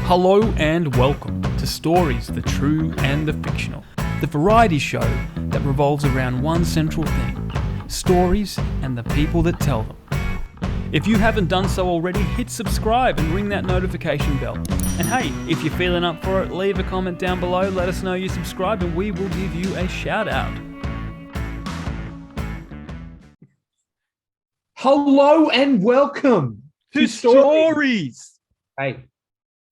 Hello and welcome to Stories, the True and the Fictional, the variety show that revolves around one central theme: stories and the people that tell them. If you haven't done so already, hit subscribe and ring that notification bell. And hey, if you're feeling up for it, leave a comment down below, let us know you subscribed, and we will give you a shout out. Hello and welcome To Stories! Hey.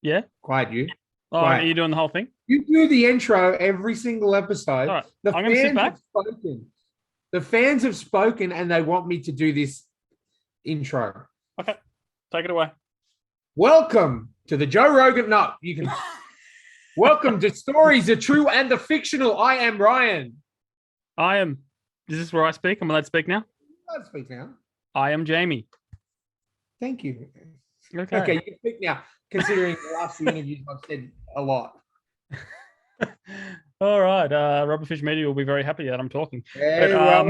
Yeah? Quiet, you. Oh, Quiet. are you doing the whole thing? You do the intro every single episode. All right. The I'm going to sit back. The fans have spoken and they want me to do this intro. Okay. Take it away. Welcome to the Joe Rogan. No, you can. Welcome to Stories, the True and the Fictional. I am Ryan. Is this where I speak? Am I allowed to speak now? Let's speak now. I am Jamie. Thank you. Okay. You can speak now, considering the last few interviews I've said a lot. All right. Rubberfish Media will be very happy that I'm talking. Hey,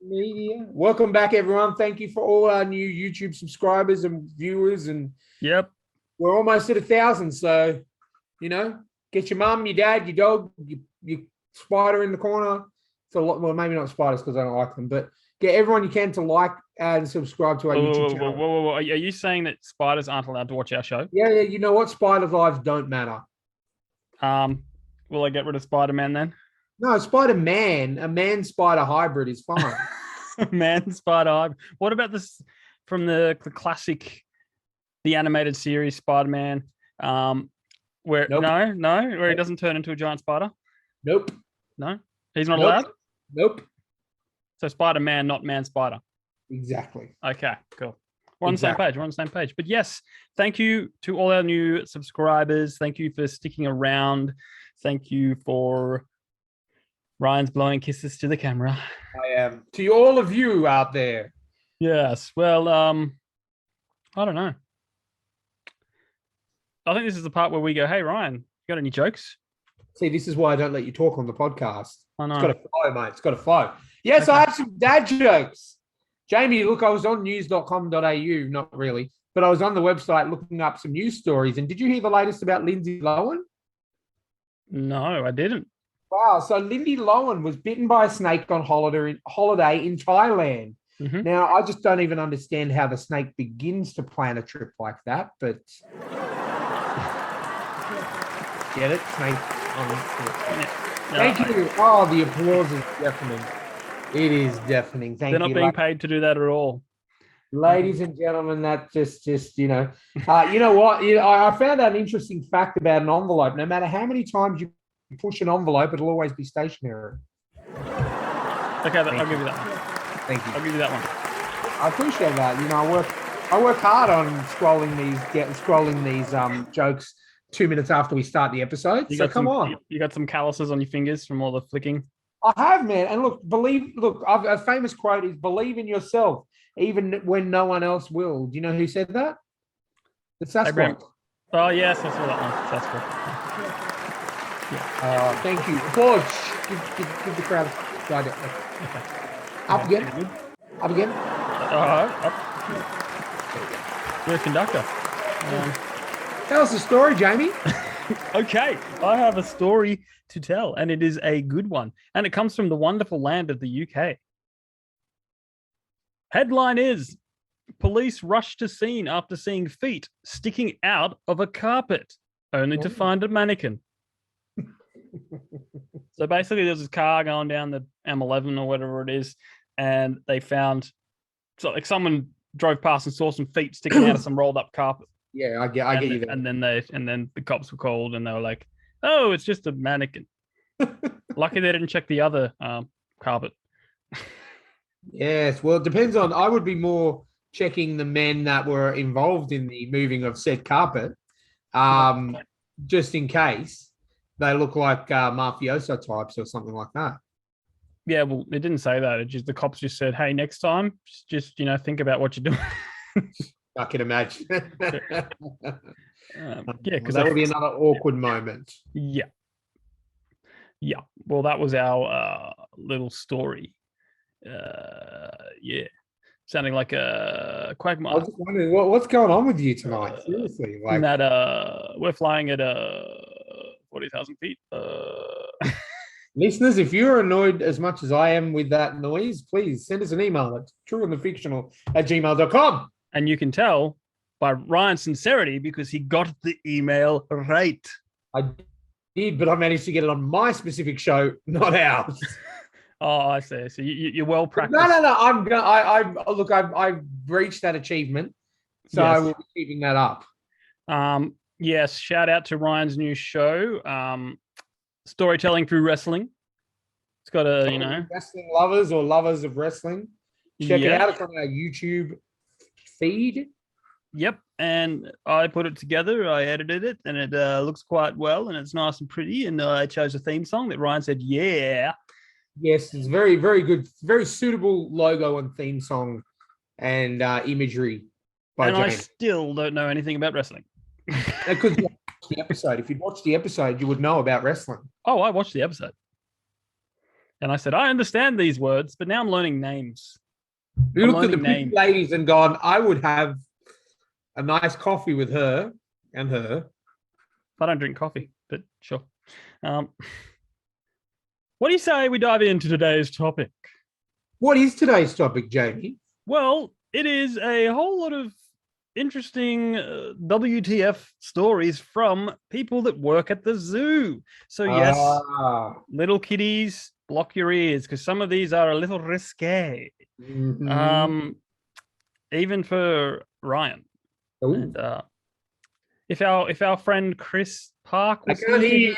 Media. Welcome back, everyone. Thank you for all our new YouTube subscribers and viewers. And Yep. we're almost at 1,000. So, get your mum, your dad, your dog, your spider in the corner. It's a lot. Well, maybe not spiders because I don't like them, but get everyone you can to like and subscribe to our YouTube channel. Whoa. Are you saying that spiders aren't allowed to watch our show? Yeah. You know what? Spiders' lives don't matter. Will I get rid of Spider-Man then? No, Spider-Man, a man-spider hybrid is fine. Man spider hybrid. What about this from the classic, the animated series Spider-Man? Where where he doesn't turn into a giant spider? Nope. No, he's not allowed? Nope. So Spider-Man, not man spider. Exactly. Okay, cool. We're on the same page. But yes, thank you to all our new subscribers. Thank you for sticking around. Thank you for Ryan's blowing kisses to the camera. I am. To all of you out there. Yes. Well, I don't know. I think this is the part where we go, hey, Ryan, you got any jokes? See, this is why I don't let you talk on the podcast. I know. It's got to flow, mate. It's got to flow. Yes, okay. I have some dad jokes. Jamie, look, I was on news.com.au, not really, but I was on the website looking up some news stories. And did you hear the latest about Lindsay Lohan? No, I didn't. Wow. So Lindsay Lohan was bitten by a snake on holiday in Thailand. Mm-hmm. Now, I just don't even understand how the snake begins to plan a trip like that, but get it? Snake on Yeah. Thank you. Oh, the applause is deafening. It is deafening. Thank you. They're not being paid to do that at all. Ladies and gentlemen, that just you know what? I found out an interesting fact about an envelope. No matter how many times you push an envelope, it'll always be stationary. Okay, I'll give you that one. Thank you. I'll give you that one. I appreciate that. I work hard on scrolling these jokes 2 minutes after we start the episode. So come on. You got some calluses on your fingers from all the flicking. I have, man. And look, a famous quote is believe in yourself, even when no one else will. Do you know who said that? It's Sasquatch. Oh, yes, I saw that one. Sasquatch. Yeah. Thank you. Applause. Give the crowd. Okay. Up again. Up again. Up. You're a conductor. Tell us a story, Jamie. Okay, I have a story to tell, and it is a good one, and it comes from the wonderful land of the UK. Headline is, police rush to scene after seeing feet sticking out of a carpet, only to find a mannequin. So basically, there's this car going down the M11 or whatever it is, and they found, someone drove past and saw some feet sticking out of some rolled up carpet. Yeah, I get you there. And then the cops were called, and they were like, "Oh, it's just a mannequin." Lucky they didn't check the other carpet. Yes, well, it depends on. I would be more checking the men that were involved in the moving of said carpet, just in case they look like mafioso types or something like that. Yeah, well, it didn't say that. It just the cops just said, "Hey, next time, just think about what you're doing." I can imagine. Because that would be another awkward moment. Yeah. Well, that was our little story. Sounding like a I was just wondering what's going on with you tonight. Seriously, like that we're flying at 40,000 feet. listeners, if you're annoyed as much as I am with that noise, please send us an email at trueandthefictional@gmail.com. And you can tell by Ryan's sincerity because he got the email right. I did, but I managed to get it on my specific show, not ours. Oh, I see. So you're well practiced. No. I've reached that achievement, so Yes. I will be keeping that up. Yes. Shout out to Ryan's new show, Storytelling Through Wrestling. It's got Wrestling lovers or lovers of wrestling, check it out. It's on our YouTube feed. Yep, and I put it together. I edited it, and it looks quite well, and it's nice and pretty. And I chose a theme song that Ryan said, "Yeah." Yes, it's very, very good, very suitable logo and theme song and imagery by and James. I still don't know anything about wrestling. Because you watched the episode. If you'd watched the episode, you would know about wrestling. Oh, I watched the episode. And I said, I understand these words, but now I'm learning names. You looked at the big ladies and gone, I would have a nice coffee with her and her. I don't drink coffee, but sure. What do you say we dive into today's topic? What is today's topic, Jamie? Well, it is a whole lot of interesting WTF stories from people that work at the zoo. So yes, little kiddies, block your ears because some of these are a little risque. Mm-hmm. Even for Ryan. And, if our friend Chris Park was I can't hear you.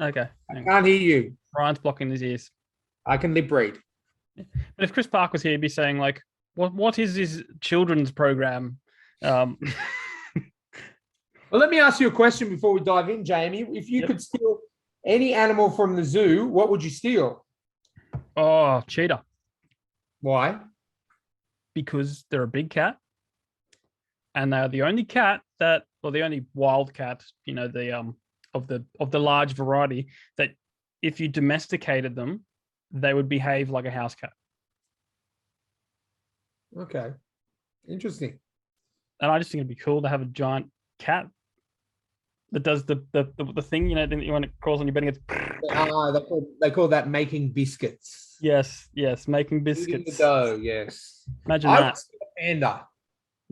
Okay. I can't hear you. Ryan's blocking his ears. I can lip read. But if Chris Park was here, he'd be saying like, what is his children's program? Well, let me ask you a question before we dive in, Jamie. If you could steal any animal from the zoo, what would you steal? Oh, cheetah. Why? Because they're a big cat. And they're the only cat the only wild cat, of the large variety that if you domesticated them, they would behave like a house cat. Okay. Interesting. And I just think it'd be cool to have a giant cat that does the thing, when it crawls on your bed and gets... They call that making biscuits. Yes, making biscuits. Eating the dough, yes. Imagine that. I would steal a panda.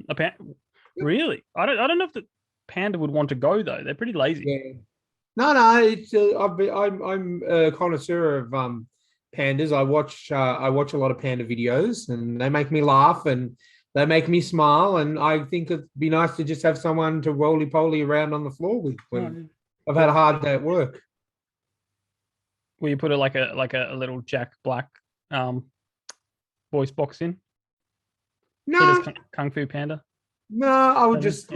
A panda? Really? I don't know if the panda would want to go though. They're pretty lazy. Yeah. No. It's I'm a connoisseur of pandas. I watch a lot of panda videos, and they make me laugh and they make me smile. And I think it'd be nice to just have someone to roly poly around on the floor with when I've had a hard day at work. Will you put it like a little Jack Black voice box in? No, Kung Fu Panda. No, I would just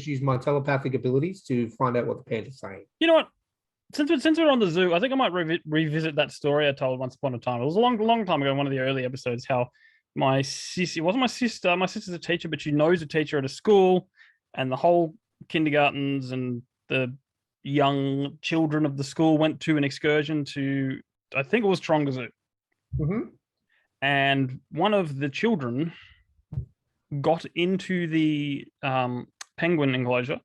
use my telepathic abilities to find out what the panda's saying. You know what? Since we're on the zoo, I think I might revisit that story I told once upon a time. It was a long time ago in one of the early episodes. How my sister, it wasn't my sister. My sister's a teacher, but she knows a teacher at a school, and the whole kindergartens and the young children of the school went to an excursion to, I think it was Taronga Zoo. Mm-hmm. And one of the children got into the penguin enclosure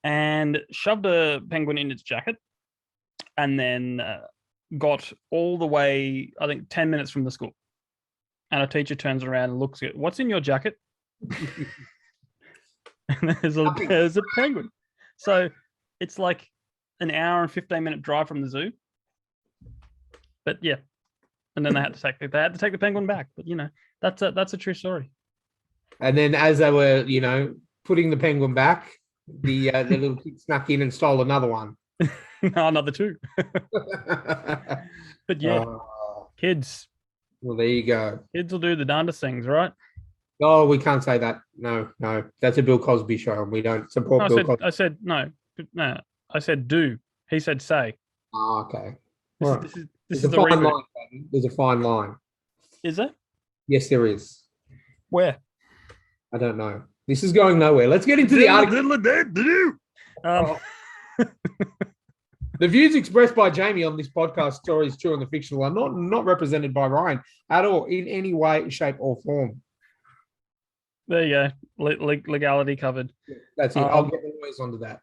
and shoved a penguin in its jacket, and then got all the way, I think, 10 minutes from the school. And a teacher turns around and looks at, what's in your jacket? And there's a penguin. So it's like an hour and 15-minute drive from the zoo. But yeah. And then they had to take the penguin back. But that's a true story. And then as they were, putting the penguin back, the little kid snuck in and stole another one. Another two. But yeah, kids. Well, there you go. Kids will do the darndest things, right? Oh, we can't say that. No. That's a Bill Cosby show, and we don't support Bill Cosby. I said no. I said do. He said say. Oh, okay. This is the fine line. There's a fine line. Is there? Yes, there is. Where? I don't know. This is going nowhere. Let's get into the article. The views expressed by Jamie on this podcast, Stories True and the Fictional, are not represented by Ryan at all in any way, shape, or form. There you go. Legality covered. That's it. I'll get the lawyers onto that.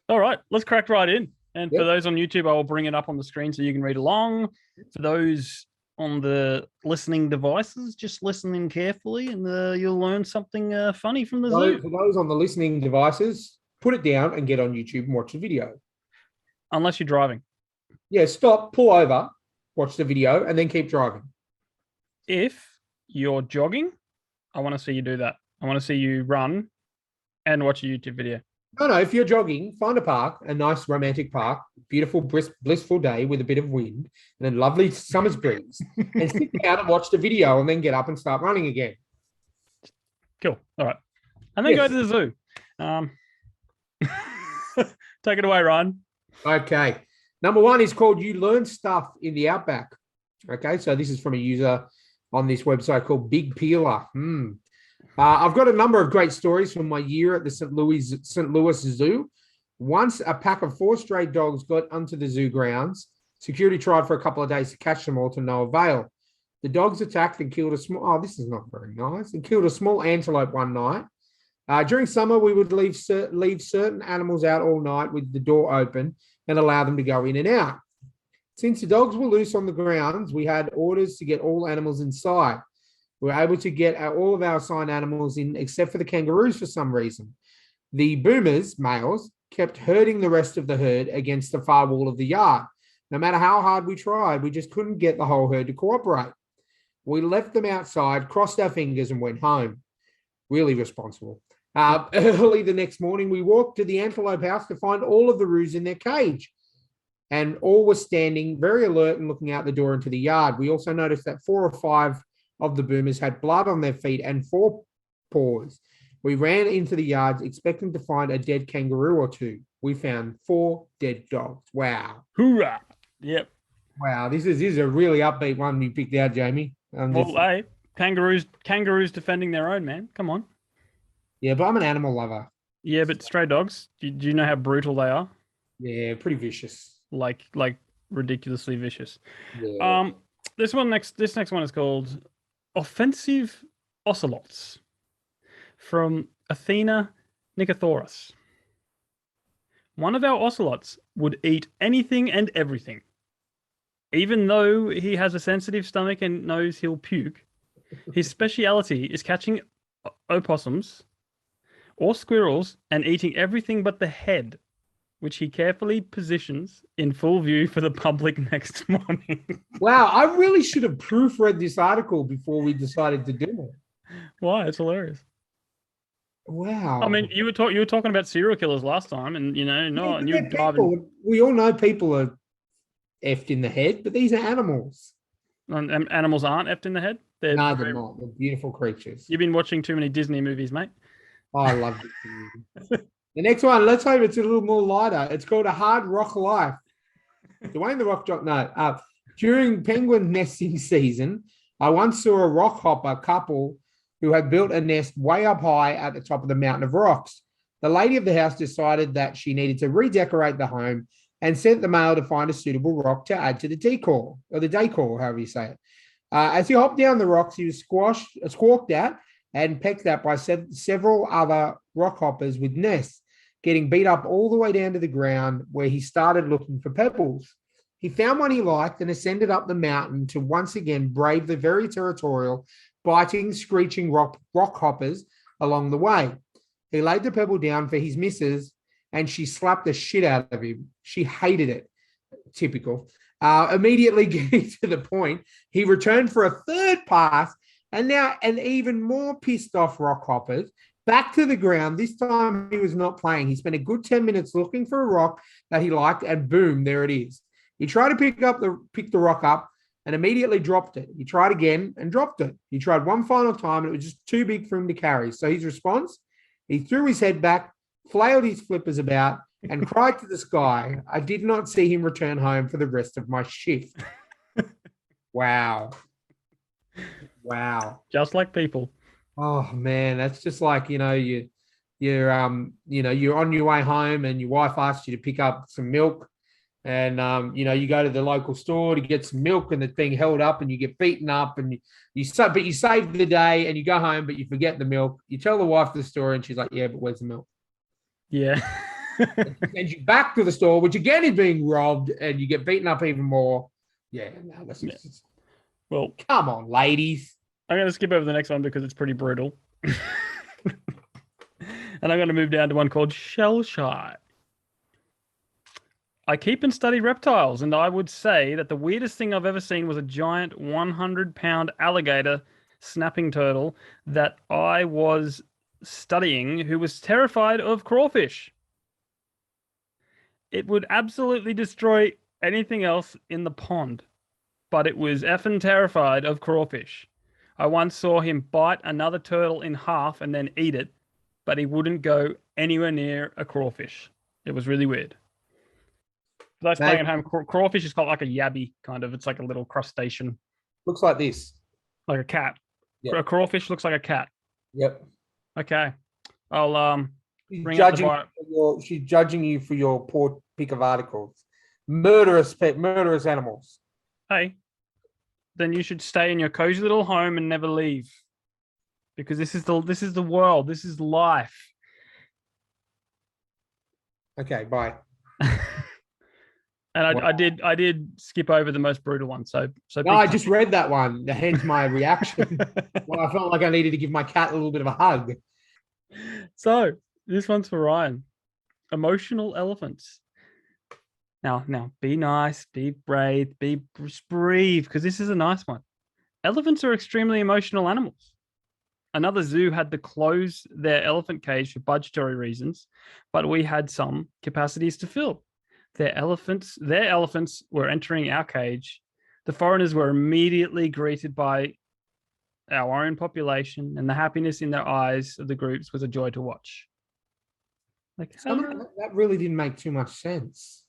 All right, let's crack right in. And for Yep. those on YouTube, I will bring it up on the screen so you can read along. For those on the listening devices, just listen in carefully and you'll learn something funny from the zoo. For those on the listening devices, put it down and get on YouTube and watch the video. Unless you're driving. Yeah, stop, pull over, watch the video, and then keep driving. If you're jogging, I want to see you do that. I want to see you run and watch a YouTube video. No, if you're jogging, find a park, a nice romantic park, beautiful, blissful day with a bit of wind and a lovely summer's breeze, and sit down and watch the video and then get up and start running again. Cool. All right. And then go to the zoo. Take it away, Ryan. Okay. Number one is called You Learn Stuff in the Outback. Okay, so this is from a user on this website called Big Peeler. I've got a number of great stories from my year at the St. Louis Zoo. Once a pack of 4 stray dogs got onto the zoo grounds. Security tried for a couple of days to catch them all to no avail. The dogs attacked and killed a small, this is not very nice, and killed a small antelope one night. During summer, we would leave certain animals out all night with the door open and allow them to go in and out. Since the dogs were loose on the grounds, we had orders to get all animals inside. We were able to get all of our assigned animals in, except for the kangaroos for some reason. The boomers, males, kept herding the rest of the herd against the far wall of the yard. No matter how hard we tried, we just couldn't get the whole herd to cooperate. We left them outside, crossed our fingers, and went home. Really responsible. Early the next morning, we walked to the antelope house to find all of the roos in their cage. And all were standing very alert and looking out the door into the yard. We also noticed that 4 or 5 of the boomers had blood on their feet and 4 paws. We ran into the yards expecting to find a dead kangaroo or 2. We found 4 dead dogs. Wow. Hoorah. Yep. Wow. This is a really upbeat one you picked out, Jamie. Hey, kangaroos defending their own, man. Come on. Yeah, but I'm an animal lover. Yeah, but stray dogs, do you know how brutal they are? Yeah, pretty vicious. Like ridiculously vicious. Yeah. This next one is called Offensive Ocelots from Athena Nicothoris. One of our ocelots would eat anything and everything. Even though he has a sensitive stomach and knows he'll puke, his speciality is catching opossums or squirrels and eating everything but the head, which he carefully positions in full view for the public next morning. Wow, I really should have proofread this article before we decided to do it. Why? It's hilarious. Wow. I mean, you were talking about serial killers last time, and we all know people are effed in the head, but these are animals. And animals aren't effed in the head. They're not. They're beautiful creatures. You've been watching too many Disney movies, mate. Oh, I love this. The next one, let's hope it's a little more lighter. It's called A Hard Rock Life. Dwayne the Rock Jock. No. During penguin nesting season, I once saw a rock hopper couple who had built a nest way up high at the top of the mountain of rocks. The lady of the house decided that she needed to redecorate the home and sent the male to find a suitable rock to add to the decor, or the decor, however you say it. As he hopped down the rocks, he was squawked at and pecked at by several other rock hoppers with nests, getting beat up all the way down to the ground, where he started looking for pebbles. He found one he liked and ascended up the mountain to once again brave the very territorial, biting, screeching rock hoppers along the way. He laid the pebble down for his missus, and she slapped the shit out of him. She hated it. Typical. Immediately getting to the point, he returned for a third pass, and now an even more pissed off rock hoppers back to the ground. This time he was not playing. He spent a good 10 minutes looking for a rock that he liked, and boom, there it is. He tried to pick the rock up and immediately dropped it. He tried again and dropped it. He tried one final time, and it was just too big for him to carry. So his response, he threw his head back, flailed his flippers about, and cried to the sky. I did not see him return home for the rest of my shift. Wow. Just like people. Oh man, that's just like, you're on your way home and your wife asks you to pick up some milk, And you go to the local store to get some milk, and it's being held up, and you get beaten up, and you save the day, and you go home, but you forget the milk. You tell the wife the story, and she's like, "Yeah, but where's the milk?" Yeah. And she sends you back to the store, which again is being robbed, and you get beaten up even more. Yeah, no, that's just, Well, come on, ladies. I'm going to skip over the next one because it's pretty brutal. And I'm going to move down to one called Shell Shy. I keep and study reptiles, and I would say that the weirdest thing I've ever seen was a giant 100-pound alligator snapping turtle that I was studying who was terrified of crawfish. It would absolutely destroy anything else in the pond, but it was effing terrified of crawfish. I once saw him bite another turtle in half and then eat it, but he wouldn't go anywhere near a crawfish. It was really weird. For those playing at home, crawfish is called like a yabby, kind of. It's like a little crustacean. Looks like this. Like a cat. Yep. A crawfish looks like a cat. Yep. Okay. I'll she's judging you for your poor pick of articles. Murderous animals. Hey, then you should stay in your cozy little home and never leave. Because this is the world. This is life. Okay, bye. And I did skip over the most brutal one. So no, I just read that one. Hence my reaction. Well, I felt like I needed to give my cat a little bit of a hug. So this one's for Ryan. Emotional elephants. Now, be nice, be brave, breathe, because this is a nice one. Elephants are extremely emotional animals. Another zoo had to close their elephant cage for budgetary reasons, but we had some capacities to fill. Their elephants were entering our cage. The foreigners were immediately greeted by our own population, and the happiness in their eyes of the groups was a joy to watch. Like that really didn't make too much sense.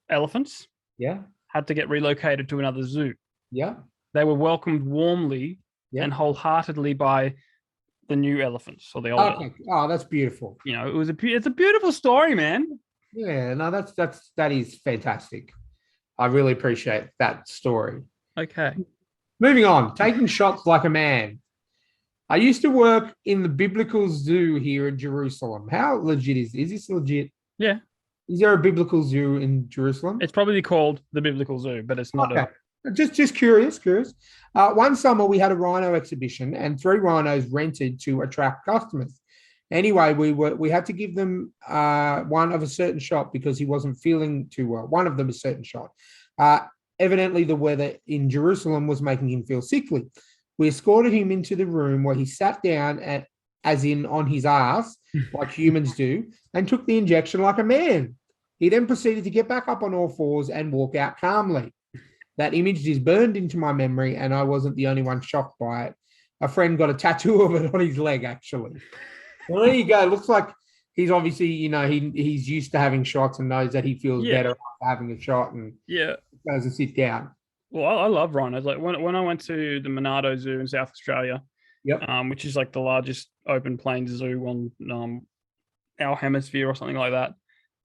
Elephants, yeah, had to get relocated to another zoo. Yeah, they were welcomed warmly and wholeheartedly by the new elephants or the old. Elephants. Oh, that's beautiful. You know, it's a beautiful story, man. Yeah, no, that is fantastic. I really appreciate that story. Okay. Moving on, taking shots like a man. I used to work in the biblical zoo here in Jerusalem. How legit is this legit? Yeah. Is there a biblical zoo in Jerusalem? It's probably called the Biblical Zoo, but it's not. Okay. Just curious. One summer we had a rhino exhibition and 3 rhinos rented to attract customers. Anyway, we had to give them one of a certain shot because he wasn't feeling too well. One of them a certain shot. Evidently, the weather in Jerusalem was making him feel sickly. We escorted him into the room where he sat down as in on his ass, like humans do, and took the injection like a man. He then proceeded to get back up on all fours and walk out calmly. That image is burned into my memory, and I wasn't the only one shocked by it. A friend got a tattoo of it on his leg, actually. Well, there you go. Looks like he's obviously, he's used to having shots and knows that he feels better after having a shot and goes and sit down. Well, I love rhinos. Like when I went to the Monado Zoo in South Australia, which is like the largest open plains zoo on our hemisphere or something like that.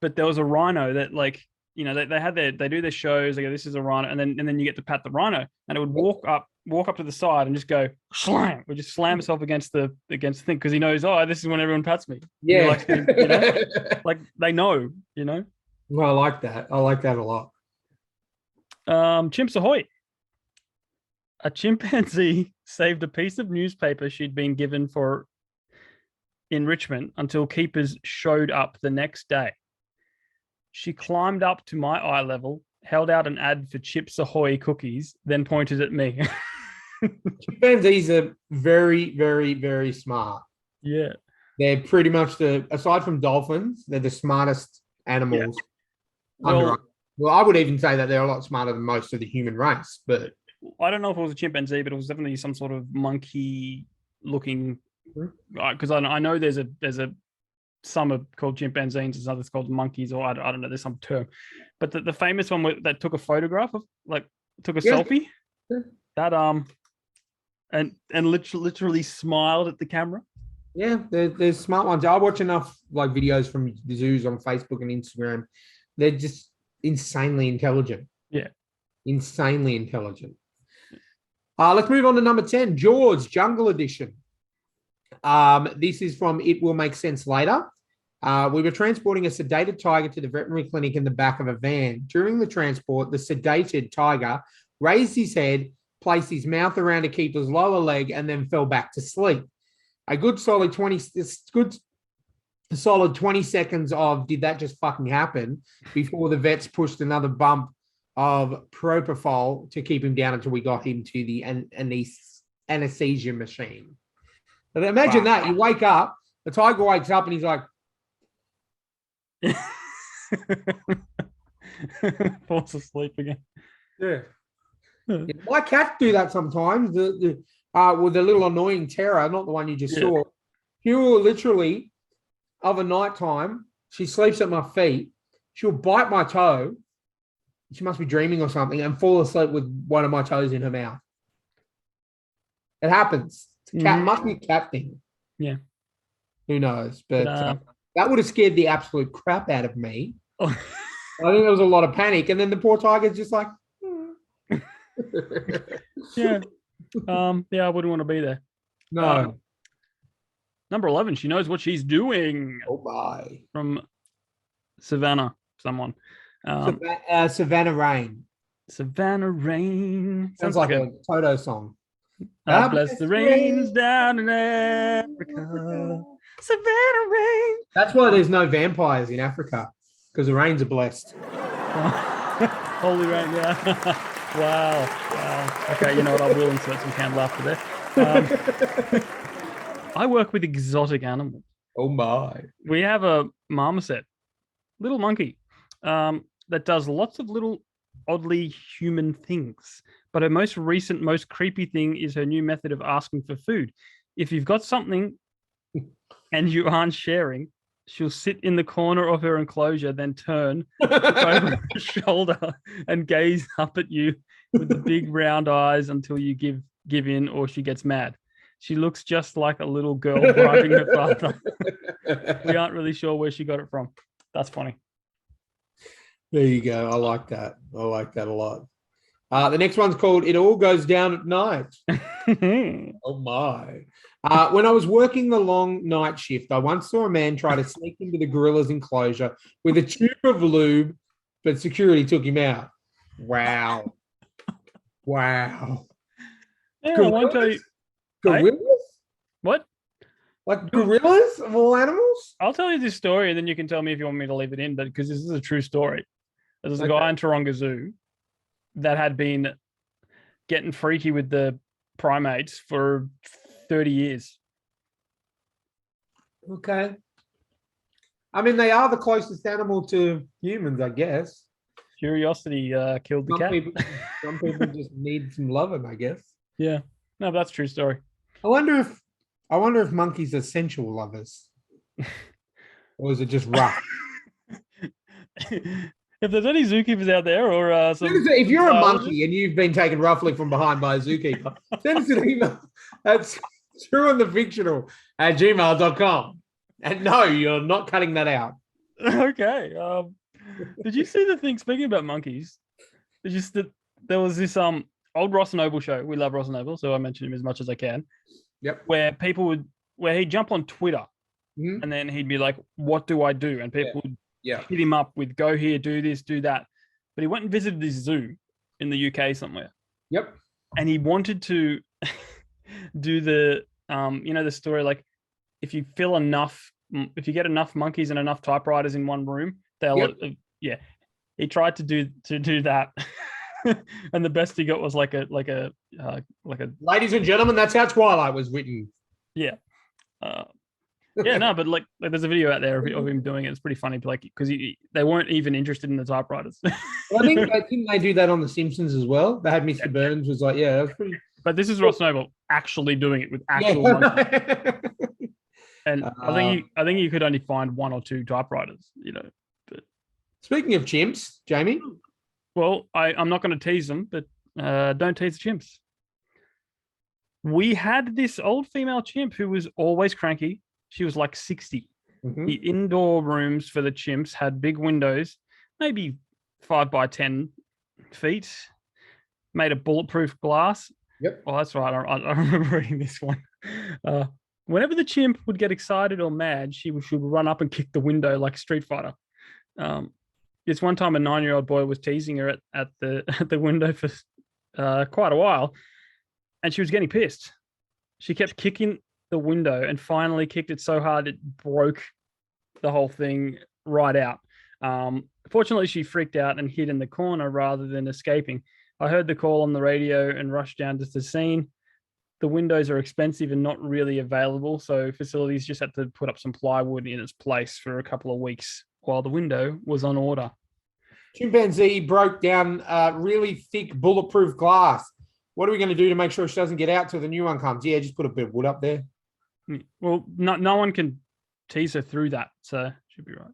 But there was a rhino that, like, they do their shows. They go, this is a rhino, and then you get to pat the rhino, and it would walk up to the side and just go slam. Would just slam itself against the thing because he knows, this is when everyone pats me. Yeah, like they know. Well, I like that. I like that a lot. Chimps ahoy! A chimpanzee saved a piece of newspaper she'd been given for enrichment until keepers showed up the next day. She climbed up to my eye level, held out an ad for Chips Ahoy cookies, then pointed at me. Chimpanzees are very, very, very smart. Yeah. They're pretty much aside from dolphins, they're the smartest animals. Yeah. Well, I would even say that they're a lot smarter than most of the human race, but I don't know if it was a chimpanzee, but it was definitely some sort of monkey looking, because I know there's some are called chimpanzees, there's others called monkeys, or I don't know, there's some term. But the famous one that took a photograph of, took a selfie, that and literally smiled at the camera. Yeah, there's smart ones. I watch enough like videos from the zoos on Facebook and Instagram. They're just insanely intelligent. Yeah. Insanely intelligent. Let's move on to number 10, Jaws Jungle Edition. This is from It Will Make Sense Later. We were transporting a sedated tiger to the veterinary clinic in the back of a van. During the transport, the sedated tiger raised his head, placed his mouth around a keeper's lower leg, and then fell back to sleep. A good solid 20 seconds of did that just fucking happen before the vets pushed another bump of propofol to keep him down until we got him to the anesthesia machine. But imagine that. You wake up, the tiger wakes up and he's like, falls asleep again. yeah. My cats do that sometimes. The little annoying terror, not the one you just saw. She will literally, of a night time, she sleeps at my feet. She'll bite my toe. She must be dreaming or something and fall asleep with one of my toes in her mouth. It happens. It's a cat. Must be a cat thing. Yeah. Who knows? But that would have scared the absolute crap out of me. I think there was a lot of panic. And then the poor tiger's just like, yeah. I wouldn't want to be there. No. Number 11, she knows what she's doing. Oh, my. From Savannah, someone. Savannah Rain. Savannah Rain. Sounds like a Toto song. Bless the rains down in Africa. Savannah Rain. That's why there's no vampires in Africa, because the rains are blessed. Holy rain, yeah. Wow. Okay, you know what? I will insert some canned laughter there. I work with exotic animals. Oh, my. We have a marmoset, little monkey, that does lots of little oddly human things. But her most recent, most creepy thing is her new method of asking for food. If you've got something and you aren't sharing, she'll sit in the corner of her enclosure, then turn over her shoulder and gaze up at you with the big round eyes until you give in or she gets mad. She looks just like a little girl bribing her father. We aren't really sure where she got it from. That's funny. There you go. I like that. I like that a lot. The next one's called It All Goes Down at Night. Oh, my. When I was working the long night shift, I once saw a man try to sneak into the gorilla's enclosure with a tube of lube, but security took him out. Wow. Wow. Yeah, I won't tell you. Gorillas? What? Like gorillas of all animals? I'll tell you this story and then you can tell me if you want me to leave it in, but because this is a true story. There's a guy in Taronga Zoo that had been getting freaky with the primates for 30 years. Okay. I mean, they are the closest animal to humans, I guess. Curiosity killed the cat. Some people just need some loving, I guess. Yeah. No, but that's a true story. I wonder if monkeys are sensual lovers. Or is it just rough? If there's any zookeepers out there or if you're a monkey and you've been taken roughly from behind by a zookeeper, send us an email. That's thetrueandthefictional@gmail.com. And no, you're not cutting that out. Okay. Did you see the thing, speaking about monkeys, there was this old Ross Noble show. We love Ross Noble, so I mention him as much as I can. Yep. Where he'd jump on Twitter and then he'd be like, what do I do? And people would hit him up with go here, do this, do that. But he went and visited this zoo in the UK somewhere. Yep. And he wanted to do the, the story, like if you get enough monkeys and enough typewriters in one room, they'll, he tried to do that. And the best he got was like a ladies and gentlemen, that's how Twilight was written. Yeah. But like there's a video out there of him doing it. It's pretty funny, like because they weren't even interested in the typewriters. Well, I think they do that on The Simpsons as well. They had Mr. Burns was like, that's pretty. But this is Ross Noble actually doing it with actual monkeys. And I think you could only find one or two typewriters, But speaking of chimps, Jamie. Well, I'm not going to tease them, but don't tease the chimps. We had this old female chimp who was always cranky, She was like 60. Mhm. The indoor rooms for the chimps had big windows, maybe 5 by 10 feet, made of bulletproof glass. Yep. Oh, that's right. I remember reading this one. Whenever the chimp would get excited or mad, she would run up and kick the window like a Street Fighter. This one time, a 9-year-old boy was teasing her at the window for quite a while, and she was getting pissed. She kept kicking the window and finally kicked it so hard it broke the whole thing right out. Fortunately, she freaked out and hid in the corner rather than escaping. I heard the call on the radio and rushed down to the scene. The windows are expensive and not really available, so facilities just had to put up some plywood in its place for a couple of weeks while the window was on order. Chimpanzee broke down really thick bulletproof glass. What are we going to do to make sure she doesn't get out till the new one comes? Yeah, just put a bit of wood up there. Well, no one can tease her through that, so should be right.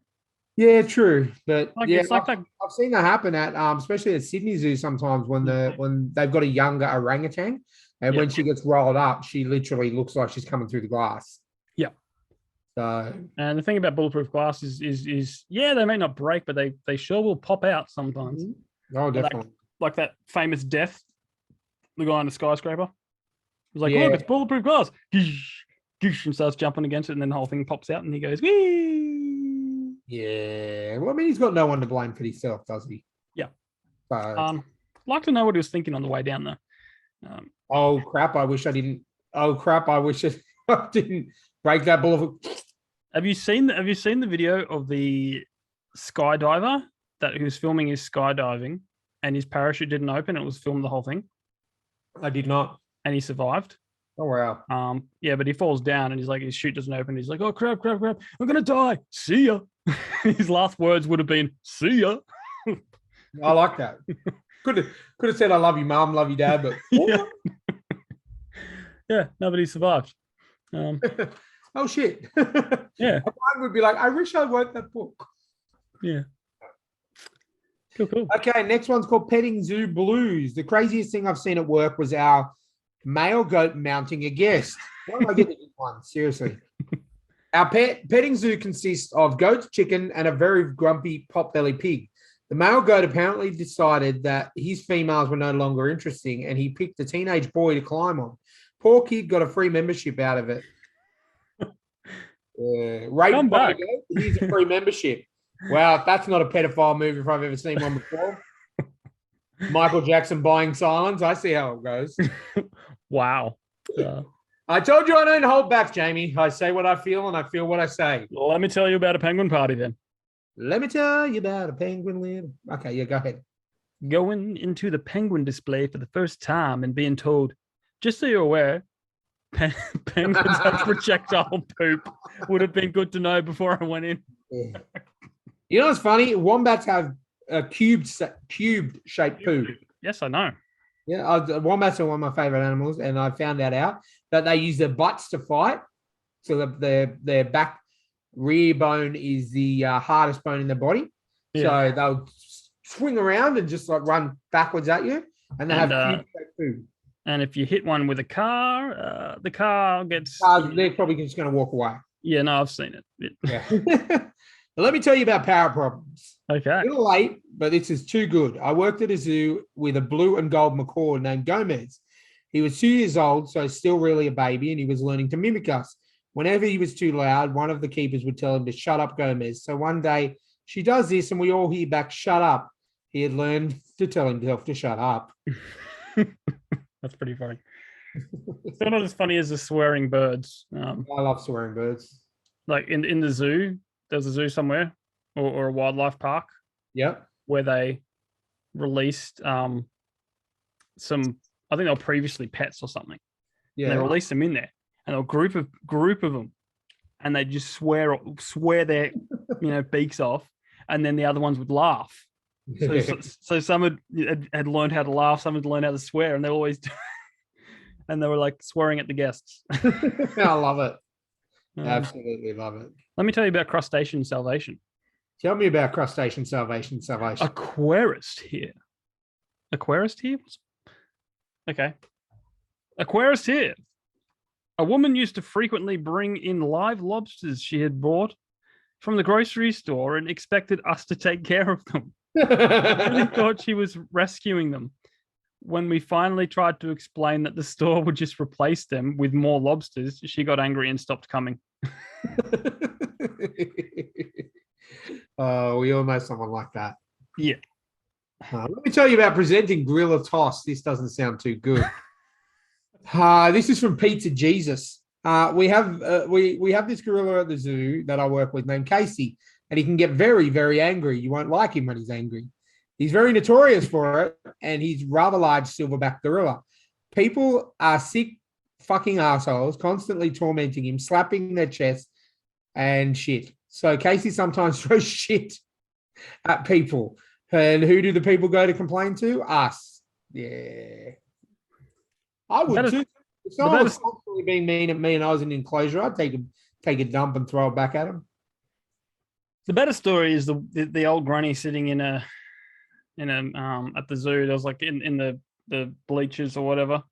Yeah, true. But Like, yeah, it's like that. I've seen that happen at especially at Sydney Zoo sometimes when they've got a younger orangutan, and when she gets rolled up, she literally looks like she's coming through the glass. Yeah. So, and the thing about bulletproof glass is yeah, they may not break, but they sure will pop out sometimes. Oh, definitely. Like that famous death, the guy in the skyscraper. He was like, look, it's bulletproof glass. And starts jumping against it, and then the whole thing pops out, and he goes, wee. Yeah. Well, I mean, he's got no one to blame for himself, does he? Yeah. So, like to know what he was thinking on the way down there. Oh crap! I wish I didn't. Oh crap! I wish I didn't break that bullet. Have you seen the video of the skydiver who was filming his skydiving, and his parachute didn't open? It was filmed the whole thing. I did not. And he survived. Oh wow. Yeah, but he falls down, and he's like, his chute doesn't open. He's like, oh crap! I'm gonna die. See ya. His last words would have been, see ya. I like that. Could have said I love you, mom, love you, dad, but yeah. Yeah, nobody survived. Oh shit. Yeah. Mine would be like, I wish I wrote that book. Yeah. Cool. Okay, next one's called Petting Zoo Blues. The craziest thing I've seen at work was our male goat mounting a guest. Why don't I get this one? Seriously. Our petting zoo consists of goats, chicken, and a very grumpy pot-bellied pig. The male goat apparently decided that his females were no longer interesting, and he picked a teenage boy to climb on. Poor kid got a free membership out of it. Come back. Here's a free membership. Wow, if that's not a pedophile movie if I've ever seen one before. Michael Jackson buying silence. I see how it goes. Wow. I told you I don't hold back, Jamie. I say what I feel and I feel what I say. Let me tell you about a penguin party then. Let me tell you about a penguin live. Okay, yeah, go ahead. Going into the penguin display for the first time and being told, just so you're aware, penguins have projectile poop would have been good to know before I went in. Yeah. You know what's funny? Wombats have a cubed-shaped poo. Yes, I know. Yeah, wombats are one of my favorite animals, and I found that out that they use their butts to fight. So their back rear bone is the hardest bone in their body. Yeah. So they'll swing around and just like run backwards at you, and they have cube-shaped poo. And if you hit one with a car, the car gets... they're probably just going to walk away. Yeah, no, I've seen it. Yeah. Let me tell you about power problems. Okay. A little late, but this is too good. I worked at a zoo with a blue and gold macaw named Gomez. He was 2 years old, so still really a baby, and he was learning to mimic us. Whenever he was too loud, one of the keepers would tell him to shut up, Gomez. So one day, she does this, and we all hear back, shut up. He had learned to tell himself to shut up. That's pretty funny. Still not as funny as the swearing birds. I love swearing birds. Like in the zoo, there's a zoo somewhere or a wildlife park. Yep. Where they released some, I think they were previously pets or something. Yeah. And they released them in there, and a group of them, and they just swear their beaks off, and then the other ones would laugh. So some had learned how to laugh, some had learned how to swear, and they always and they were like swearing at the guests. I love it. Absolutely love it. Let me tell you about crustacean salvation. Tell me about crustacean salvation. Aquarist here. Okay. Aquarist here A woman used to frequently bring in live lobsters she had bought from the grocery store and expected us to take care of them. I really thought she was rescuing them. When we finally tried to explain that the store would just replace them with more lobsters, she got angry and stopped coming. Oh, we all know someone like that. Yeah. Let me tell you about presenting gorilla toss. This doesn't sound too good. This is from Pizza Jesus. We have this gorilla at the zoo that I work with named Casey, and he can get very, very angry. You won't like him when he's angry. He's very notorious for it, and he's rather large silverback gorilla. People are sick fucking assholes, constantly tormenting him, slapping their chest and shit. So Casey sometimes throws shit at people. And who do the people go to complain to? Us. Yeah. I would too. If someone was constantly being mean at me and I was in an enclosure, I'd take a dump and throw it back at him. The better story is the old granny sitting in a at the zoo. There was like in the bleachers or whatever,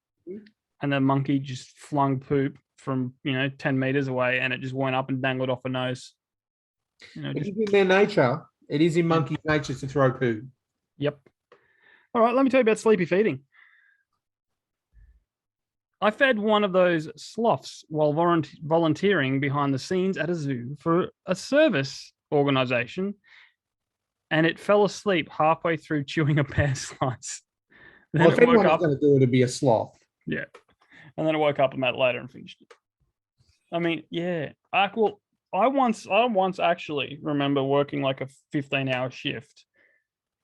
and the monkey just flung poop from 10 meters away, and it just went up and dangled off her nose. It is in their nature. It is in monkeys' nature to throw poo. Yep. All right, let me tell you about sleepy feeding. I fed one of those sloths while volunteering behind the scenes at a zoo for a service organization, and it fell asleep halfway through chewing a pear slice. Then well, if anyone's going to do it, it'd be a sloth. Yeah. And then I woke up a minute later and finished it. I mean, yeah. I once actually remember working like a 15-hour shift,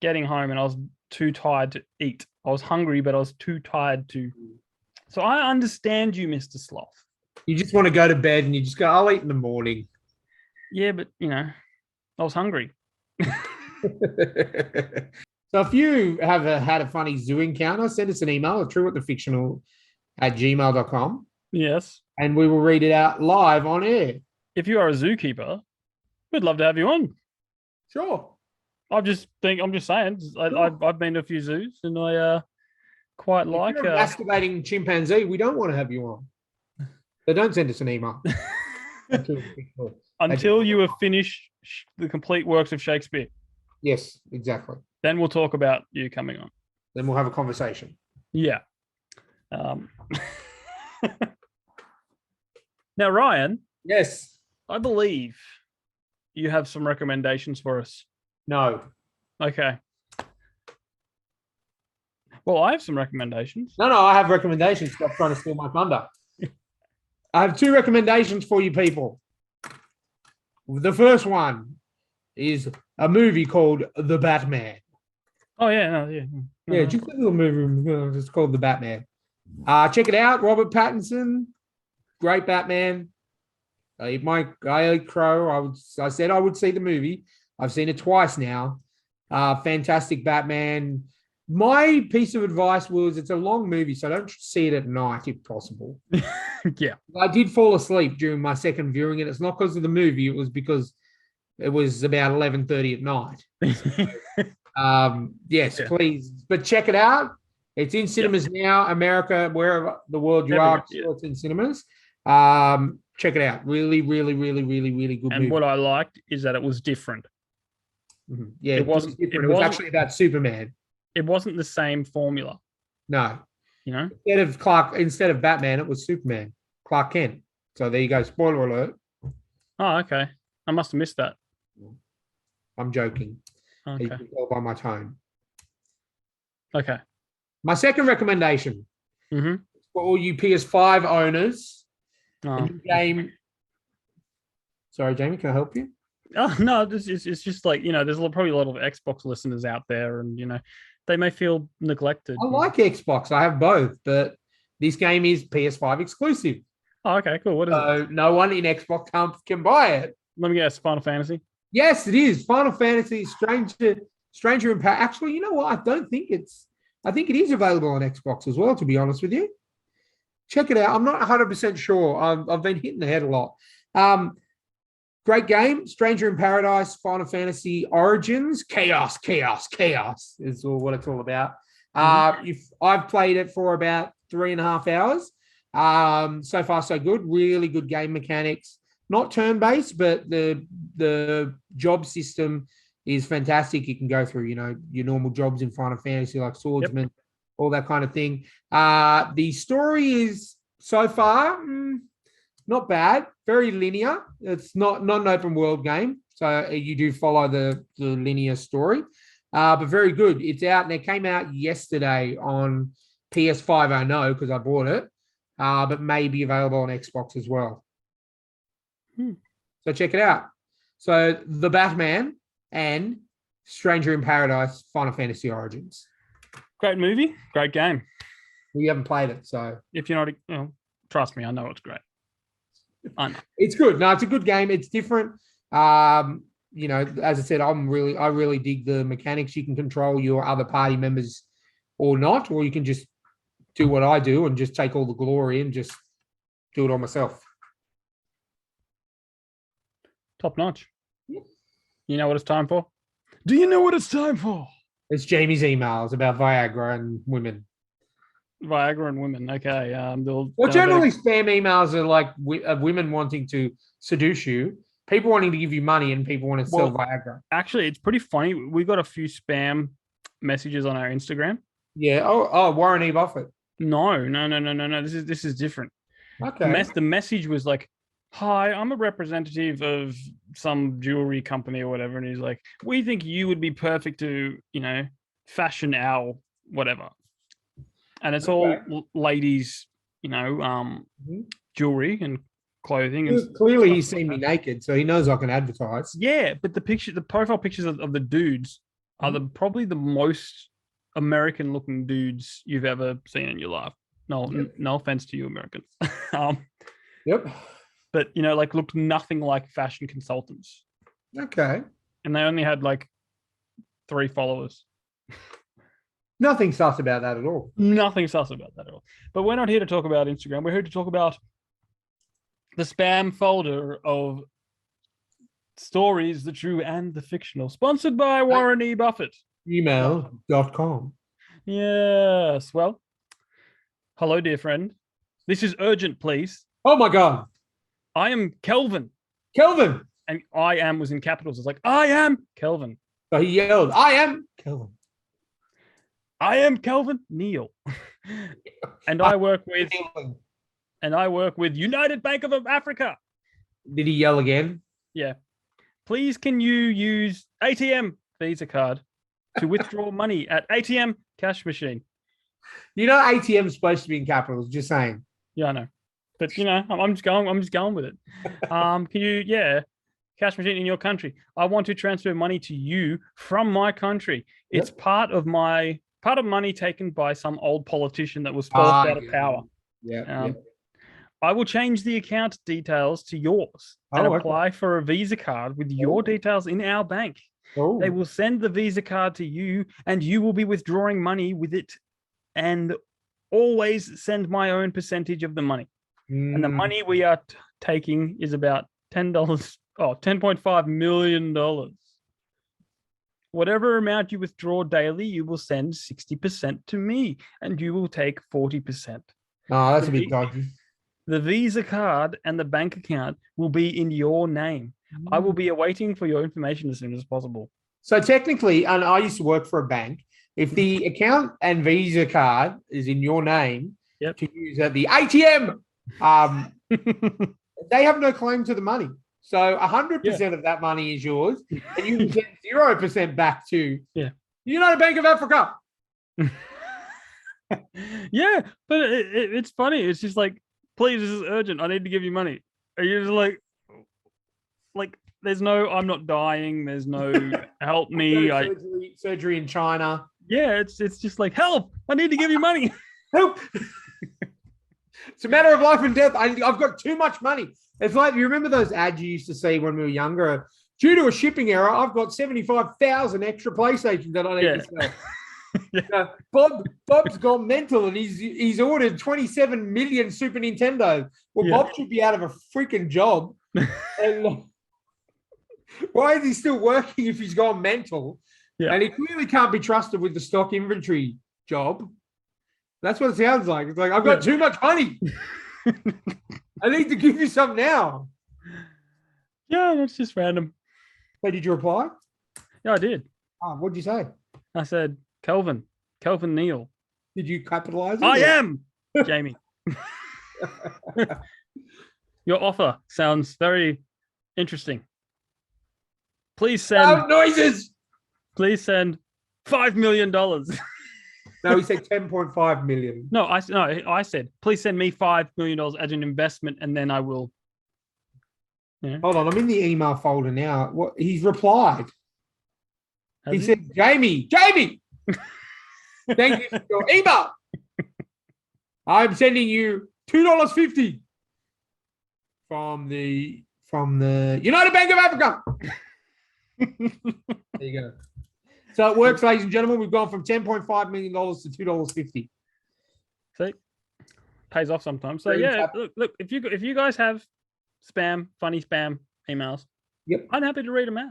getting home, and I was too tired to eat. I was hungry, but I was too tired to. So I understand you, Mr. Sloth. You just want to go to bed and you just go, I'll eat in the morning. Yeah, but, I was hungry. So if you have had a funny zoo encounter, send us an email at thetrueandthefictional@gmail.com. Yes. And we will read it out live on air. If you are a zookeeper, we'd love to have you on. Sure. I'm just saying. Sure. I've been to a few zoos, and I quite like. If you're a masturbating chimpanzee, we don't want to have you on. So don't send us an email. Until you have finished the complete works of Shakespeare. Yes, exactly. Then we'll talk about you coming on. Then we'll have a conversation. Yeah. Now, Ryan. Yes. I believe you have some recommendations for us. No. Okay. Well, I have some recommendations. No, I have recommendations. Stop trying to steal my thunder. I have 2 recommendations for you people. The first one is a movie called The Batman. Oh, yeah. Yeah, just a little movie. It's called The Batman. Check it out. Robert Pattinson. Great Batman. I ate crow. I said I would see the movie. I've seen it twice now. Fantastic Batman. My piece of advice was it's a long movie, so don't see it at night if possible. Yeah. I did fall asleep during my second viewing, and it's not because of the movie. It was because it was about 11:30 at night. Yes, yeah. Please. But check it out. It's in cinemas now, America, wherever the world you are. Yeah. It's in cinemas. Check it out. Really, really, really, really, really good movie. And what I liked is that it was different. Mm-hmm. Yeah, it wasn't different. It was actually about Superman. It wasn't the same formula. No. Instead of Batman, it was Superman, Clark Kent. So there you go. Spoiler alert. Oh, okay. I must have missed that. I'm joking. Okay. You can tell by my tone. Okay. My second recommendation for all you PS5 owners. A new game. Sorry, Jamie, can I help you? Oh, no, it's just like, there's probably a lot of Xbox listeners out there, and, they may feel neglected. I like Xbox. I have both, but this game is PS5 exclusive. Oh, okay, cool. What is it? No one in Xbox can buy it. Let me guess, Final Fantasy? Yes, it is. Final Fantasy, Stranger in Power. Actually, you know what? I think it is available on Xbox as well, to be honest with you. Check it out. I'm not 100% sure. I've been hitting the head a lot. Great game. Stranger in Paradise, Final Fantasy Origins. Chaos is what it's all about. I've played it for about 3.5 hours. So far, so good. Really good game mechanics. Not turn-based, but the job system is fantastic. You can go through, your normal jobs in Final Fantasy, like swordsman, all that kind of thing. The story is so far not bad. Very linear. It's not an open world game, so you do follow the linear story, but very good. It's out and it came out yesterday on PS5. I know because I bought it, but may be available on Xbox as well. So check it out. So The Batman and Stranger in Paradise Final Fantasy Origins. Great movie, great game. We haven't played it, so if you're not, trust me, I know it's great. I know. It's good. No, it's a good game. It's different. As I said, I really dig the mechanics. You can control your other party members or not, or you can just do what I do and just take all the glory and just do it on myself. Top notch. You know what it's time for? Do you know what it's time for? It's Jamie's emails about Viagra and women. Viagra and women. Okay. Well, generally, spam emails are like women wanting to seduce you, people wanting to give you money, and people want to sell Viagra. Actually, it's pretty funny. We got a few spam messages on our Instagram. Yeah. Oh, Warren E. Buffett. No. This is different. Okay. The message was like, "Hi, I'm a representative of some jewelry company or whatever," and he's like, "We think you would be perfect to, fashion our whatever." And it's all ladies, jewelry and clothing. And clearly, he's seen me naked, so he knows I can advertise. Yeah, but the profile pictures of the dudes are probably the most American-looking dudes you've ever seen in your life. No offense to you, Americans. Yep. But looked nothing like fashion consultants. Okay. And they only had 3 followers. Nothing sus about that at all. Nothing sus about that at all. But we're not here to talk about Instagram. We're here to talk about the spam folder of stories, the true and the fictional, sponsored by Warren E. Buffett. Email.com. Yes. Well, hello, dear friend. This is urgent, please. Oh, my God. I am Kelvin. Kelvin. And I am was in capitals. It's like, I am Kelvin. So he yelled, I am Kelvin. I am Kelvin Neal. And I work with United Bank of Africa. Did he yell again? Yeah. Please can you use ATM Visa card to withdraw money at ATM cash machine? ATM is supposed to be in capitals, just saying. Yeah, I know. But I'm just going with it. Can you, cash machine in your country? I want to transfer money to you from my country. It's part of money taken by some old politician that was forced out of power. Yeah. I will change the account details to yours and apply for a Visa card with your details in our bank. Oh. They will send the Visa card to you and you will be withdrawing money with it and always send my own percentage of the money. And the money we are taking is about $10.5 million. Whatever amount you withdraw daily, you will send 60% to me, and you will take 40%. Oh, that's a bit dodgy. The Visa card and the bank account will be in your name. I will be awaiting for your information as soon as possible. So technically, and I used to work for a bank, if the account and Visa card is in your name to use at the ATM, they have no claim to the money. So 100% of that money is yours, and you can get 0% back to the United Bank of Africa. Yeah, but it's funny. It's just like, please, this is urgent. I need to give you money. Are you just like there's no, I'm not dying. There's no help me. Surgery in China. Yeah, it's just like, help. I need to give you money. Help. It's a matter of life and death. I've got too mumuch money. It's like, you remember those ads you used to see when we were younger? Due to a shipping error, I've got 75,000 extra PlayStations that I need to sell. Bob's gone mental and he's ordered 27 million Super Nintendo. Well, Bob should be out of a freaking job. And why is he still working if he's gone mental? Yeah. And he clearly can't be trusted with the stock inventory job. That's what it sounds like. It's like, I've got too much money. I need to give you some now. Yeah, that's just random. Hey, did you reply? Yeah, I did. Oh, what'd you say? I said, Kelvin Neal. Did you capitalize it? I am Jamie. Your offer sounds very interesting. Please send noises. Please send $5 million. No, he said 10.5 million. No, I said, please send me $5 million as an investment, and then I will. Yeah. Hold on, I'm in the email folder now. What he's replied. Has He said, Jamie, thank you for your email. I'm sending you $2.50 from the United Bank of Africa. There you go. So it works, ladies and gentlemen. We've gone from $10.5 million to $2.50. See, pays off sometimes. So yeah, look. If you guys have funny spam emails, yep, I'm happy to read them out.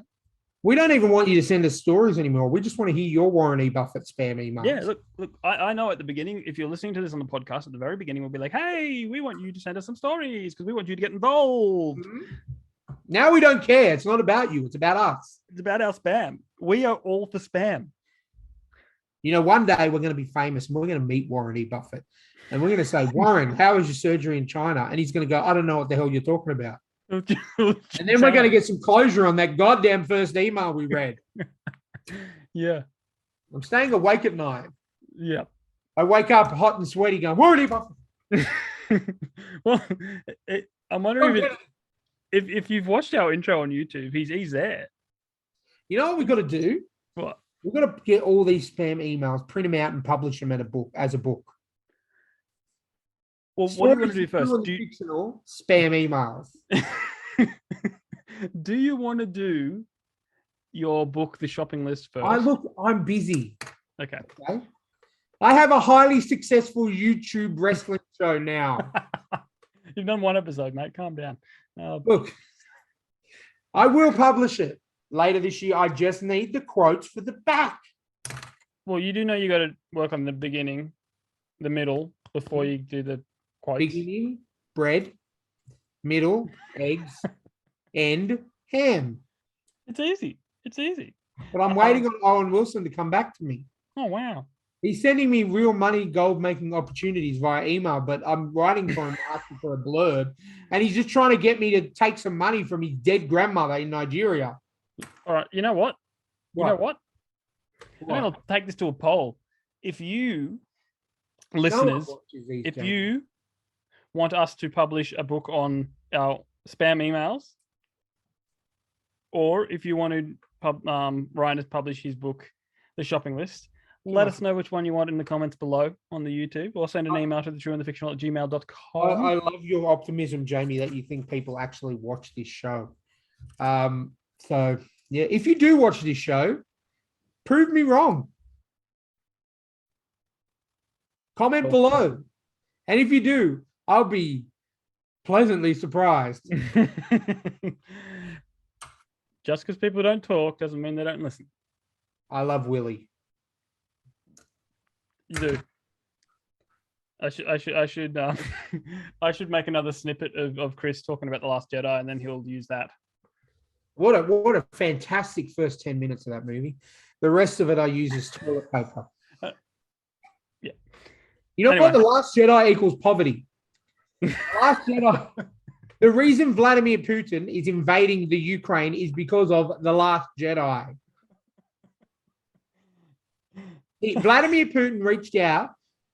We don't even want you to send us stories anymore. We just want to hear your Warren E. Buffett spam emails. Yeah, look. I know at the beginning, if you're listening to this on the podcast, at the very beginning, we'll be like, hey, we want you to send us some stories because we want you to get involved. Mm-hmm. Now we don't care. It's not about you. It's about us. It's about our spam. We are all for spam. You know, one day we're going to be famous and we're going to meet Warren E. Buffett. And we're going to say, Warren, how was your surgery in China? And he's going to go, I don't know what the hell you're talking about. And then we're going to get some closure on that goddamn first email we read. Yeah. I'm staying awake at night. Yeah. I wake up hot and sweaty going, Warren E. Buffett. Well, I'm wondering if you've watched our intro on YouTube, he's there. You know what we've got to do? What? We've got to get all these spam emails, print them out and publish them as a book. Well, what do you want to do first? Fictional spam emails. Do you want to do your book, The Shopping List, first? I'm busy. Okay. I have a highly successful YouTube wrestling show now. You've done one episode, mate. Calm down. Look, I will publish it later this year. I just need the quotes for the back. Well, you do know you got to work on the beginning, the middle, before you do the quotes. Beginning, bread, middle, eggs, end, ham. It's easy. But I'm waiting on Owen Wilson to come back to me. Oh, wow. He's sending me real money, gold-making opportunities via email, but I'm writing for him asking for a blurb, and he's just trying to get me to take some money from his dead grandmother in Nigeria. All right, you know what? I'm going to take this to a poll. If you, listeners, if you want us to publish a book on our spam emails, or if you want to Ryan to publish his book, The Shopping List, let us know which one you want in the comments below on the YouTube, or send an email to thetrueandthefictional@gmail.com. I love your optimism, Jamie, that you think people actually watch this show. So, yeah, if you do watch this show, prove me wrong. Comment below. And if you do, I'll be pleasantly surprised. Just because people don't talk doesn't mean they don't listen. I love Willie. You do. I should I should make another snippet of Chris talking about The Last Jedi, and then he'll use that. What a fantastic first 10 minutes of that movie. The rest of it I use as toilet paper. Yeah. You know what? The Last Jedi equals poverty. Last Jedi. The reason Vladimir Putin is invading the Ukraine is because of The Last Jedi. Vladimir Putin reached out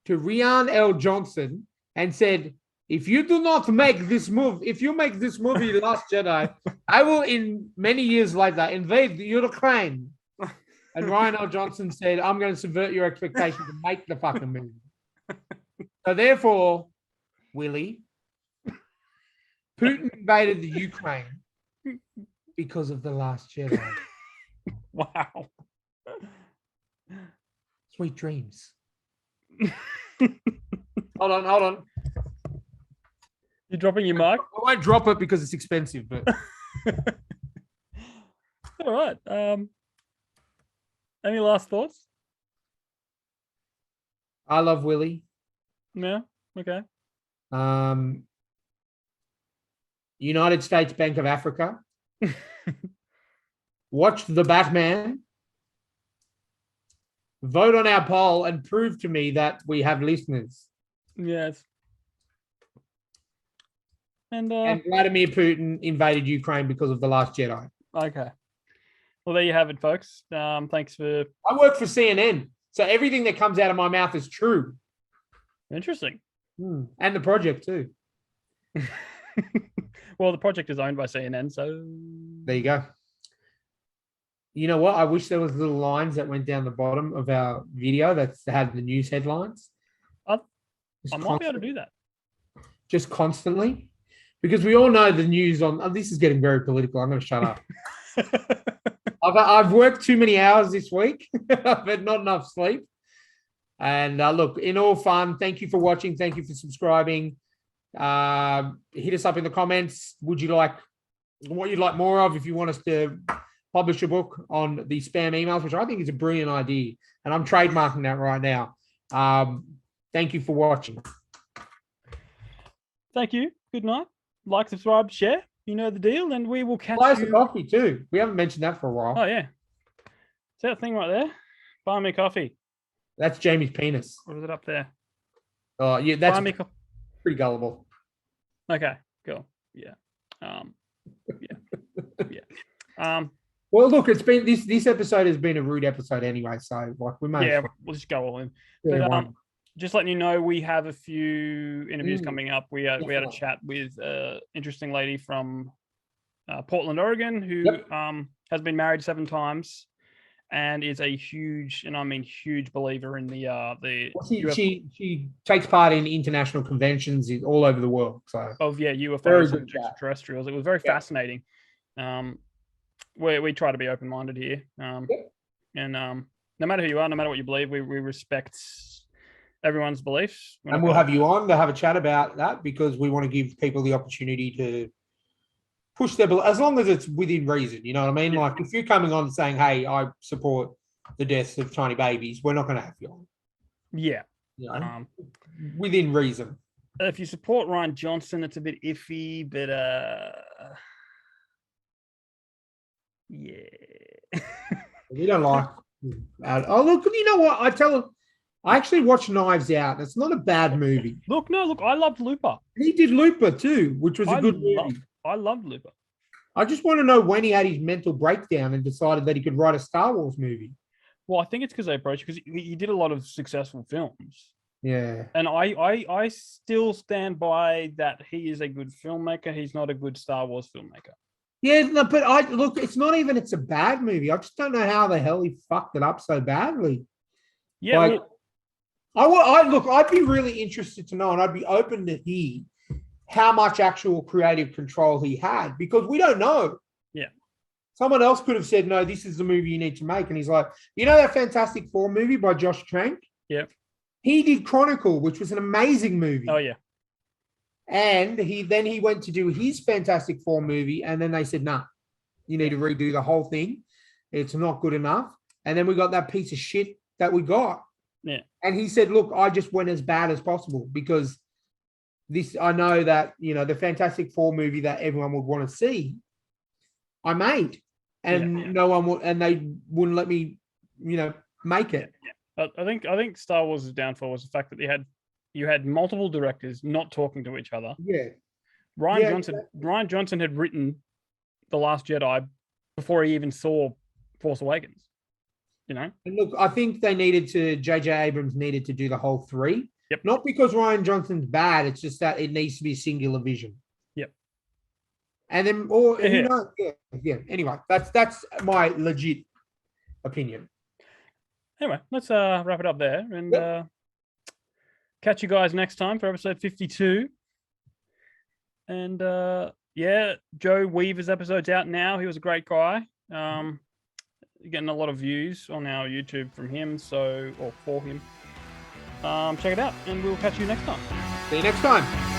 to Rian L. Johnson and said, if you do not make this move, if you make this movie Last Jedi, I will, in many years later, invade Ukraine. And Rian L. Johnson said, I'm going to subvert your expectations and make the fucking movie. So therefore, Willie, Putin invaded the Ukraine because of The Last Jedi. Wow. Sweet dreams. Hold on. You dropping your mic? I won't drop it because it's expensive, but all right. Any last thoughts? I love Willie. Yeah. Okay. United States Bank of Africa. Watch The Batman. Vote on our poll and prove to me that we have listeners. Yes. And Vladimir Putin invaded Ukraine because of The Last Jedi. Okay. Well, there you have it, folks. Thanks for... I work for CNN, so everything that comes out of my mouth is true. Interesting. And the project, too. Well, the project is owned by CNN, so... There you go. You know what? I wish there was little lines that went down the bottom of our video that had the news headlines. I might be able to do that. Just constantly. Because we all know the news on... Oh, this is getting very political. I'm going to shut up. I've worked too many hours this week. I've had not enough sleep. And look, in all fun, thank you for watching. Thank you for subscribing. Hit us up in the comments. Would you like what you'd like more of? If you want us to publish a book on the spam emails, which I think is a brilliant idea. And I'm trademarking that right now. Thank you for watching. Thank you. Good night. Like, subscribe, share. You know the deal. And we will catch Buy you. us a coffee too. We haven't mentioned that for a while. Oh, yeah. See that thing right there? Buy me coffee. That's Jamie's penis. What is it up there? Oh, yeah, that's Buy me pretty gullible. Okay, cool. Yeah. Yeah. Well, look, it's been this episode has been a rude episode anyway, so like we might. Yeah, we'll just go all in. Yeah, But, just letting you know, we have a few interviews coming up. We had a chat with an interesting lady from Portland, Oregon, who has been married 7 times and is a huge, and I mean huge, believer in the she takes part in international conventions all over the world. So UFOs and extraterrestrials. It was very fascinating. We try to be open-minded here, and no matter who you are, no matter what you believe, we respect everyone's beliefs. And we'll have you on to have a chat about that because we want to give people the opportunity to push their belief, as long as it's within reason. You know what I mean? Like if you're coming on saying, hey, I support the deaths of tiny babies, we're not going to have you on. Yeah. You know, within reason. If you support Ryan Johnson, it's a bit iffy, but yeah. We don't like... Oh, look, you know what? I actually watched Knives Out. It's not a bad movie. Look, I loved Looper. He did Looper too, which was a good movie. I loved Looper. I just want to know when he had his mental breakdown and decided that he could write a Star Wars movie. Well, I think it's because they approached, because he did a lot of successful films. Yeah. And I still stand by that he is a good filmmaker. He's not a good Star Wars filmmaker. Yeah, no, but it's not even it's a bad movie. I just don't know how the hell he fucked it up so badly. Yeah. I'd be really interested to know, and I'd be open to hear how much actual creative control he had, because we don't know. Yeah. Someone else could have said, no, this is the movie you need to make. And he's like, you know that Fantastic Four movie by Josh Trank? Yeah. He did Chronicle, which was an amazing movie. Oh, yeah. And he went to do his Fantastic Four movie, and then they said, nah, you need to redo the whole thing. It's not good enough. And then we got that piece of shit that we got. Yeah. And he said, look, I just went as bad as possible because I know that, you know, the Fantastic Four movie that everyone would want to see, I made. And no one would, and they wouldn't let me, you know, make it. Yeah. I think Star Wars' downfall was the fact that you had multiple directors not talking to each other. Yeah. Ryan Johnson had written The Last Jedi before he even saw Force Awakens. You know? And look, I think J.J. Abrams needed to do the whole 3. Yep. Not because Ryan Johnson's bad, it's just that it needs to be a singular vision. Yep. And then, Anyway, that's my legit opinion. Anyway, let's wrap it up there and catch you guys next time for episode 52. And Joe Weaver's episode's out now. He was a great guy. Getting a lot of views on our YouTube from him, or for him. Check it out, and we'll catch you next time. See you next time.